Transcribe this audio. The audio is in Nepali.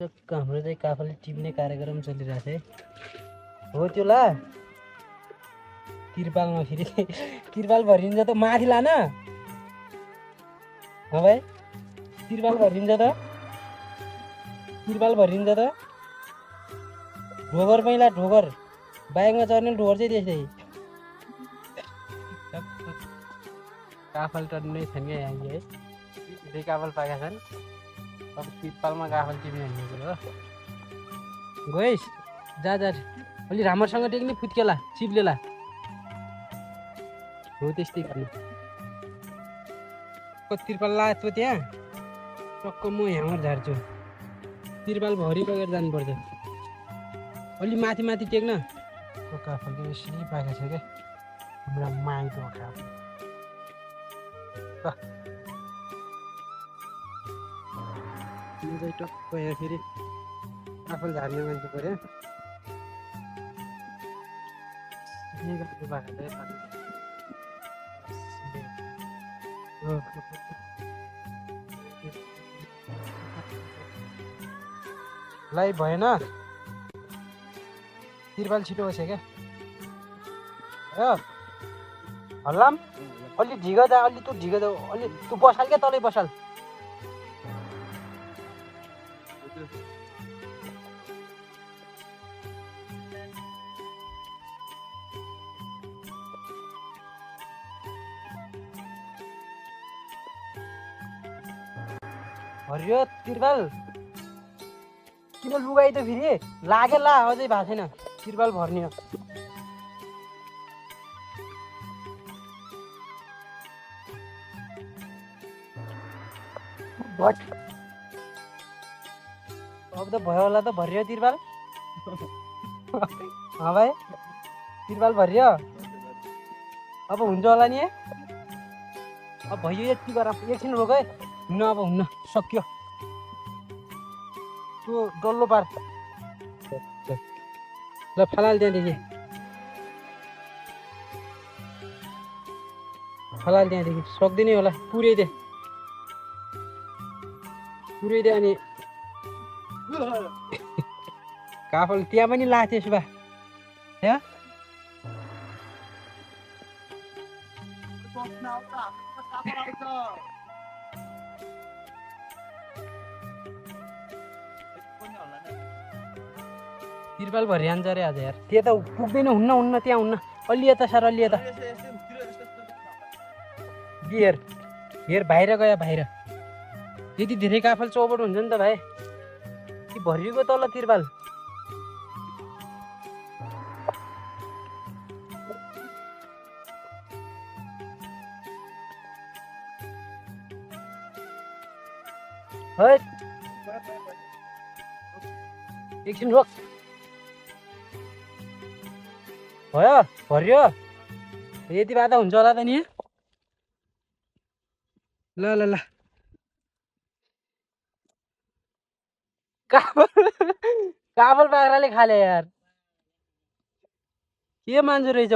हाम्रो चाहिँ काफलले टिप्ने कार्यक्रम चलिरहेको छ हो त्यो ला तिरपालमा फेरि तिरपाल भरिन्छ त माथि लान भाइ तिरपाल भरिन्छ त तिरपाल भरिन्छ त ढोगर पहिला ढोगर बाइकमा चढ्ने ढोगर चाहिँ त्यस्तै काफल टन्नै छन् क्या यहाँ है दुई काफल पाएका छन् अब तिरपालमा काफल टिप्ने भन्ने कुरो हो गइस जा जा अलि राम्रोसँग टेक्ने फुत्केला चिप्लेला हो त्यस्तै गर्नु तिरपाल लाएको त्यहाँ टक्क म यहाँबाट झार्छु तिरपाल भरि लगेर जानुपर्छ अलि माथि माथि टेक्न काफल पनि यसरी पाएको छ क्या हाम्रो माइको काफल म चाहिँ टक्क यहाँ फेरि काफल झार्ने मान्छे पऱ्यो लाई भएन तिरपाल छिटो बस्यो क्या हो हल्लाम अलि ढिगो जा अलि तँ ढिगो जा अलि तँ बसाल क्या तलै बसाल हरियो तिरपाल किन लुगाइ त फेरि लाग्यो ला अझै भएको छैन तिरपाल भर्ने हो अब त भयो होला त भरियो तिरपाल भाइ तिरपाल भरियो अब हुन्छ होला नि अब भयो यति गर एकछिन रोक है हुन्न अब हुन्न सक्यो त्यो डल्लो पार ल फलाल त्यहाँदेखि फलाल त्यहाँदेखि सक्दैन होला पुऱ्याइदे अनि काफल त्यहाँ पनि ला त्यसो भए त्यहाँ तिरपाल भरिहान्छ अरे आज यार त्यो त पुग्दैन हुन्न त्यहाँ हुन्न अलि यता सर अलि यता हेर बाहिर गयो बाहिर यति धेरै काफल चौपट हुन्छ नि त भाइ कि भरिएको तल तिरपाल है एकछिन रोक भयो भरियो यति बाधा हुन्छ होला त नि ल ल ल काफल बाख्राले खाले यार के मान्छु रहेछ